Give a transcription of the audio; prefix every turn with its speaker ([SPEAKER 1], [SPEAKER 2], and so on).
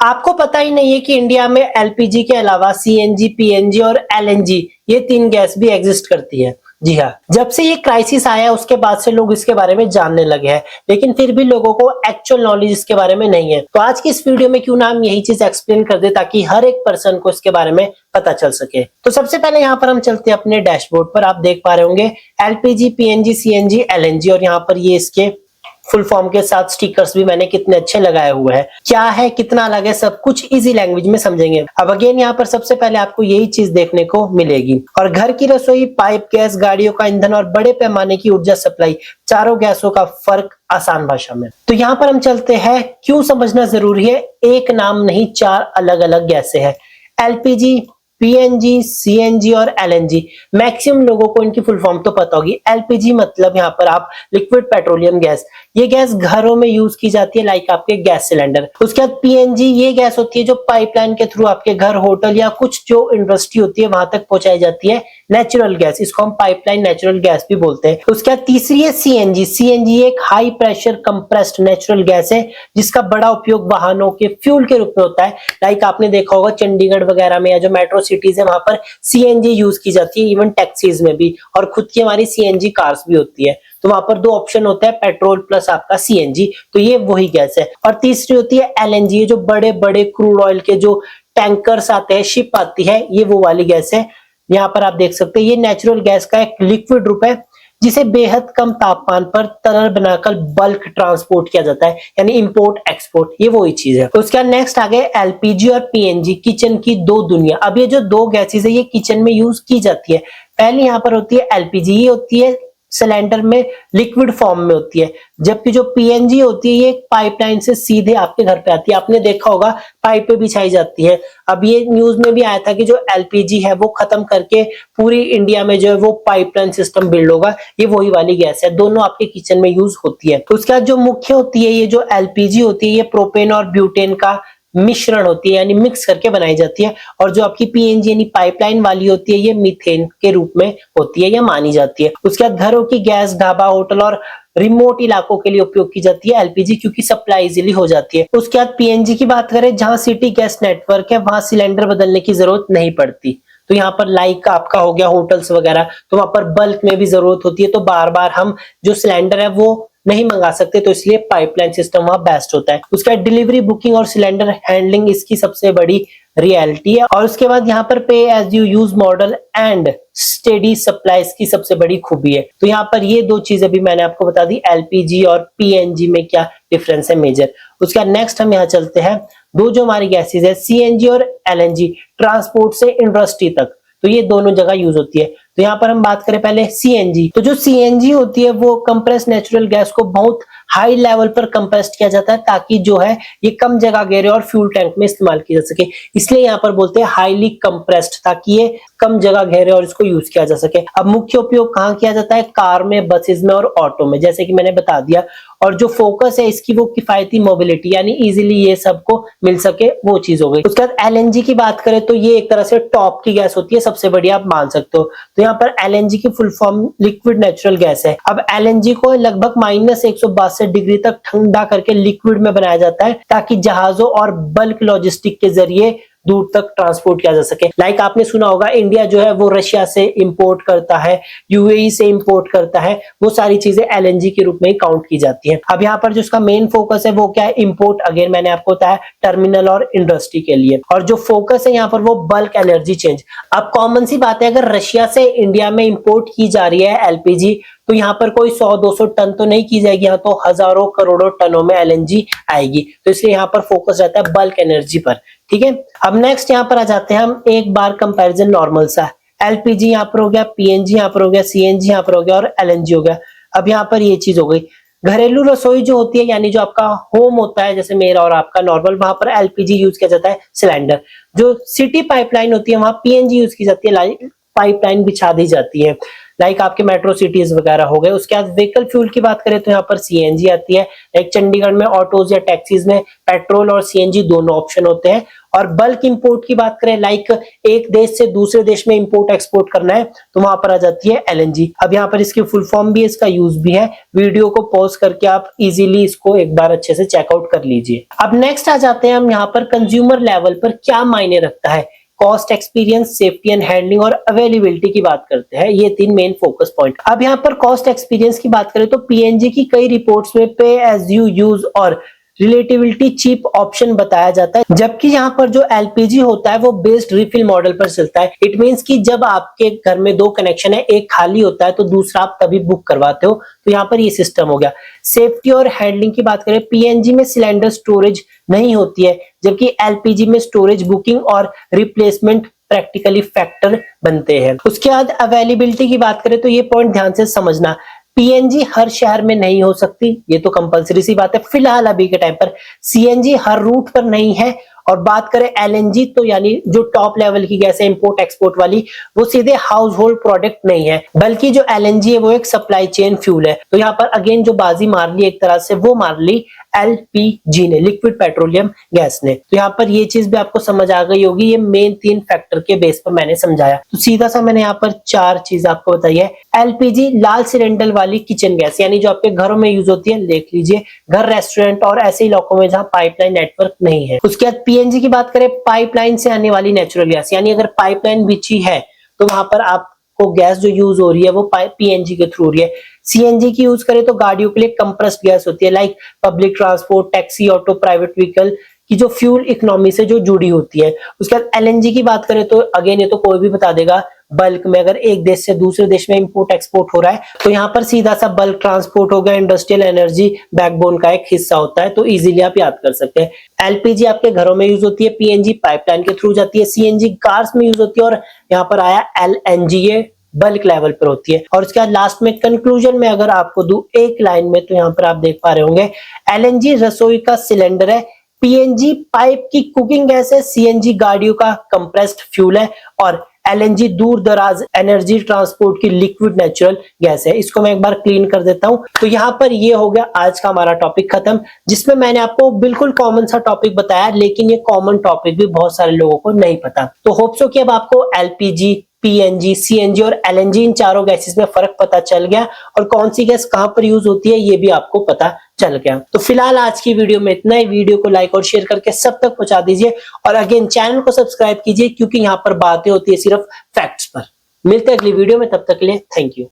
[SPEAKER 1] आपको पता ही नहीं है कि इंडिया में एलपीजी के अलावा सीएनजी, पीएनजी और एलएनजी ये 3 गैस भी एग्जिस्ट करती है। जी हाँ, जब से ये क्राइसिस आया उसके बाद से लोग इसके बारे में जानने लगे हैं, लेकिन फिर भी लोगों को एक्चुअल नॉलेज इसके बारे में नहीं है। तो आज की इस वीडियो में क्यों ना हम यही चीज एक्सप्लेन कर दे ताकि हर एक पर्सन को इसके बारे में पता चल सके। तो सबसे पहले यहाँ पर हम चलते हैं अपने डैशबोर्ड पर। आप देख पा रहे होंगे एलपीजी, पीएनजी, सीएनजी, एलएनजी और यहाँ पर ये इसके फुल फॉर्म के साथ स्टिकर्स भी मैंने कितने अच्छे लगाए हुए हैं। क्या है, कितना अलग है, सब कुछ इजी लैंग्वेज में समझेंगे। अब अगेन यहाँ पर सबसे पहले आपको यही चीज देखने को मिलेगी। और घर की रसोई, पाइप गैस, गाड़ियों का ईंधन और बड़े पैमाने की ऊर्जा सप्लाई, चारों गैसों का फर्क आसान भाषा में। तो यहाँ पर हम चलते हैं, क्यों समझना जरूरी है। एक नाम नहीं, 4 अलग अलग गैसें हैं। एलपीजी, पीएनजी, सीएनजी और एलएनजी। मैक्सिमम लोगों को इनकी फुल फॉर्म तो पता होगी। एलपीजी मतलब यहाँ पर आप लिक्विड पेट्रोलियम गैस, ये गैस घरों में यूज की जाती है, लाइक आपके गैस सिलेंडर। उसके बाद पीएनजी, ये गैस होती है जो पाइपलाइन के थ्रू आपके घर, होटल या कुछ जो इंडस्ट्री होती है वहां तक पहुंचाई जाती है। नेचुरल गैस, इसको हम पाइपलाइन नेचुरल गैस भी बोलते हैं। उसके बाद तीसरी है सीएनजी। सीएनजी एक high pressure compressed natural gas है जिसका बड़ा उपयोग वाहनों के फ्यूल के रूप में होता है। लाइक आपने देखा होगा चंडीगढ़ वगैरह में या जो मेट्रो सिटीज है वहां पर सीएनजी यूज की जाती है, इवन टैक्सीज में भी, और खुद की हमारी सीएनजी कार्स भी होती है। तो वहां पर 2 ऑप्शन होता है, पेट्रोल प्लस आपका सीएनजी। तो ये वही गैस है। और तीसरी होती है एलएनजी, जो बड़े बड़े क्रूड ऑयल के जो टैंकर्स आते हैं, शिप आती है, ये वो वाली गैस है। यहाँ पर आप देख सकते हैं ये नेचुरल गैस का एक लिक्विड रूप है जिसे बेहद कम तापमान पर तरल बनाकर बल्क ट्रांसपोर्ट किया जाता है, यानी इंपोर्ट एक्सपोर्ट, ये वही चीज है। उसके बाद नेक्स्ट आ गए एलपीजी और पीएनजी, किचन की 2 दुनिया। अब ये जो 2 गैसेस है ये किचन में यूज की जाती है। पहले यहाँ पर होती है एलपीजी, ये होती है सिलेंडर में लिक्विड फॉर्म में होती है, जबकि जो पीएनजी होती है ये पाइपलाइन से सीधे आपके घर पे आती है। आपने देखा होगा पाइपें बिछाई जाती है। अब ये न्यूज में भी आया था कि जो एलपीजी है वो खत्म करके पूरी इंडिया में जो है वो पाइपलाइन सिस्टम बिल्ड होगा। ये वही वाली गैस है, दोनों आपके किचन में यूज होती है। तो उसके बाद जो मुख्य होती है, ये जो एलपीजी होती है ये प्रोपेन और ब्यूटेन का मिश्रण होती है, यानी मिक्स करके बनाई जाती है। और जो आपकी पीएनजी यानी पाइपलाइन वाली होती है ये मीथेन के रूप में होती है या मानी जाती है। उसके बाद घरों की गैस, ढाबा, होटल और रिमोट इलाकों के लिए उपयोग की जाती है एलपीजी, क्योंकि सप्लाई इजीली हो जाती है। उसके बाद पीएनजी की बात करें, जहां सिटी गैस नेटवर्क है वहां सिलेंडर बदलने की जरूरत नहीं पड़ती। तो यहाँ पर लाइक आपका हो गया होटल्स वगैरह, तो वहां पर बल्क में भी जरूरत होती है, तो बार बार हम जो सिलेंडर है वो नहीं मंगा सकते, तो इसलिए पाइपलाइन सिस्टम वहां बेस्ट होता है। उसके बाद डिलीवरी, बुकिंग और सिलेंडर हैंडलिंग इसकी सबसे बड़ी रियलिटी है। और उसके बाद यहाँ पर पे as you use model and steady supplies की सबसे बड़ी खूबी है। तो यहाँ पर ये 2 चीजें भी मैंने आपको बता दी, एलपीजी और पीएनजी में क्या डिफरेंस है मेजर। उसके बाद नेक्स्ट हम यहाँ चलते हैं, 2 जो हमारी गैसेज है सीएनजी और एलएनजी, ट्रांसपोर्ट से इंडस्ट्री तक, तो ये दोनों जगह यूज होती है। तो यहाँ पर हम बात करें पहले सीएनजी, तो जो सीएनजी होती है वो कंप्रेस नेचुरल गैस को बहुत हाई लेवल पर कंप्रेस्ड किया जाता है ताकि जो है ये कम जगह घेरे और फ्यूल टैंक में इस्तेमाल की जा सके। इसलिए यहाँ पर बोलते हैं हाईली कंप्रेस्ड, ताकि ये कम जगह घेरे और इसको यूज किया जा सके। अब मुख्य उपयोग कहाँ किया जाता है, कार में, बसेस में और ऑटो में, जैसे कि मैंने बता दिया। और जो फोकस है इसकी वो किफायती मोबिलिटी, यानी इजीली ये सबको मिल सके, वो चीज हो गई। उसके बाद एलएनजी की बात करें तो ये एक तरह से टॉप की गैस होती है, सबसे बड़ी आप मान सकते हो। तो यहाँ पर एलएनजी की full form liquid natural gas है। अब एलएनजी को लगभग -162 डिग्री तक ठंडा करके लिक्विड में बनाया जाता है ताकि जहाजों और बल्क लॉजिस्टिक के जरिए दूर तक ट्रांसपोर्ट किया जा सके। लाइक आपने सुना होगा इंडिया जो है वो रशिया से इंपोर्ट करता है, यूएई से इंपोर्ट करता है, वो सारी चीजें एलएनजी के रूप में ही काउंट की जाती है। अब यहाँ पर जो उसका मेन फोकस है वो क्या है, इंपोर्ट। अगेन मैंने आपको बताया टर्मिनल और इंडस्ट्री के लिए। और जो फोकस है यहाँ पर वो बल्क एनर्जी चेंज। अब कॉमन सी बात है, अगर रशिया से इंडिया में इंपोर्ट की जा रही है एलपीजी, तो यहाँ पर कोई 100-200 टन तो नहीं की जाएगी, यहाँ तो हजारों करोड़ों टनों में एलएनजी आएगी। तो इसलिए यहाँ पर फोकस रहता है बल्क एनर्जी पर। ठीक है, अब नेक्स्ट यहाँ पर आ जाते हैं हम, एक बार कंपैरिजन नॉर्मल सा। एलपीजी यहाँ पर हो गया, पीएनजी यहाँ पर हो गया, सीएनजी यहाँ पर हो गया और एलएनजी हो गया। अब यहाँ पर ये चीज हो गई, घरेलू रसोई जो होती है, यानी जो आपका होम होता है जैसे मेरा और आपका नॉर्मल, वहां पर एलपीजी यूज किया जाता है सिलेंडर। जो सिटी पाइपलाइन होती है वहां पीएनजी यूज की जाती है, पाइपलाइन बिछा दी जाती है। लाइक आपके मेट्रो सिटीज वगैरह हो गए। उसके बाद व्हीकल फ्यूल की बात करें तो यहाँ पर सीएनजी आती है। लाइक चंडीगढ़ में ऑटोज या टैक्सीज में पेट्रोल और सीएनजी दोनों ऑप्शन होते हैं। और बल्क इंपोर्ट की बात करें, लाइक एक देश से दूसरे देश में इंपोर्ट एक्सपोर्ट करना है तो वहां पर आ जाती है एलएनजी। अब यहाँ पर इसकी फुल फॉर्म भी है, इसका यूज भी है। वीडियो को पॉज करके आप इजीली इसको एक बार अच्छे से चेकआउट कर लीजिए। अब नेक्स्ट आ जाते हैं हम यहाँ पर कंज्यूमर लेवल पर क्या मायने रखता है। Cost, experience, safety and handling और अवेलेबिलिटी की बात करते हैं। ये 3 मेन फोकस पॉइंट। अब यहाँ पर कॉस्ट एक्सपीरियंस की बात करें तो पीएनजी की कई रिपोर्ट्स में पे एज यू यूज और रिलेटिविटी चीप ऑप्शन बताया जाता है, जबकि यहाँ पर जो एलपीजी होता है वो बेस्ड रिफिल मॉडल पर चलता है। इट मींस कि जब आपके घर में 2 कनेक्शन है, एक खाली होता है तो दूसरा आप तभी बुक करवाते हो, तो यहाँ पर ये सिस्टम हो गया। सेफ्टी और हैंडलिंग की बात करें, पीएनजी में सिलेंडर स्टोरेज नहीं होती है, जबकि एलपीजी में स्टोरेज, बुकिंग और रिप्लेसमेंट प्रैक्टिकली फैक्टर बनते हैं। उसके बाद अवेलेबिलिटी की बात करें तो ये पॉइंट ध्यान से समझना, पीएनजी हर शहर में नहीं हो सकती, ये तो कंपलसरी सी बात है फिलहाल अभी के टाइम पर। सीएनजी हर रूट पर नहीं है। और बात करें एलएनजी तो यानी जो टॉप लेवल की गैस है इंपोर्ट एक्सपोर्ट वाली, वो सीधे हाउस होल्ड प्रोडक्ट नहीं है, बल्कि जो एलएनजी है वो एक सप्लाई चेन फ्यूल है। तो यहाँ पर अगेन जो बाजी मार ली एक तरह से, वो मार ली एलपीजी ने, लिक्विड पेट्रोलियम गैस ने। तो यहाँ पर ये चीज भी आपको समझ आ गई होगी। ये मेन 3 फैक्टर के बेस पर मैंने समझाया। तो सीधा सा मैंने यहाँ पर 4 चीज आपको बताई है। एलपीजी लाल सिलेंडर वाली किचन गैस, यानी जो आपके घरों में यूज होती है, देख लीजिए घर, रेस्टोरेंट और ऐसे इलाकों में जहाँ पाइपलाइन नेटवर्क नहीं है। उसके बाद पीएनजी की बात करें, पाइपलाइन से आने वाली नेचुरल गैस, यानी अगर पाइपलाइन बिछी है तो वहां पर आपको गैस जो यूज हो रही है वो पीएनजी के थ्रू हो रही है। सीएनजी की यूज करें तो गाड़ियों के लिए कंप्रेस्ड गैस होती है, like public transport, taxi, auto, private vehicle की जो फ्यूल इकोनॉमी से जो जुड़ी होती है। उसके बाद एलएनजी की बात करें तो अगेन ये तो कोई भी बता देगा, बल्क में अगर एक देश से दूसरे देश में इंपोर्ट एक्सपोर्ट हो रहा है तो यहाँ पर सीधा सा बल्क ट्रांसपोर्ट हो गया, इंडस्ट्रियल एनर्जी बैकबोन का एक हिस्सा होता है, तो इजीली आप याद कर सकते हैं। एलपीजी आपके घरों में यूज होती है, पीएनजी पाइपलाइन के थ्रू जाती है, सीएनजी कार्स में यूज होती है, और यहाँ पर आया एलएनजी, ये बल्क लेवल पर होती है। और उसके बाद लास्ट में कंक्लूजन में अगर आपको दूं एक लाइन में, तो यहाँ पर आप देख पा रहे होंगे, एलएनजी रसोई का सिलेंडर है, पीएनजी पाइप की कुकिंग गैस है, सीएनजी गाड़ियों का कंप्रेस्ड फ्यूल है, और एलएनजी दूर दराज एनर्जी ट्रांसपोर्ट की लिक्विड नेचुरल गैस है। इसको मैं एक बार क्लीन कर देता हूं। तो यहाँ पर ये हो गया आज का हमारा टॉपिक खत्म, जिसमें मैंने आपको बिल्कुल कॉमन सा टॉपिक बताया, लेकिन ये कॉमन टॉपिक भी बहुत सारे लोगों को नहीं पता। तो होप सो कि अब आपको एलपीजी, पीएनजी, सीएनजी और एलएनजी इन चारों गैसेस में फर्क पता चल गया, और कौन सी गैस कहां पर यूज होती है ये भी आपको पता चल गया। तो फिलहाल आज की वीडियो में इतना ही। वीडियो को लाइक और शेयर करके सब तक पहुंचा दीजिए, और अगेन चैनल को सब्सक्राइब कीजिए, क्योंकि यहाँ पर बातें होती है सिर्फ फैक्ट्स पर। मिलते हैं अगली वीडियो में, तब तक के लिए थैंक यू।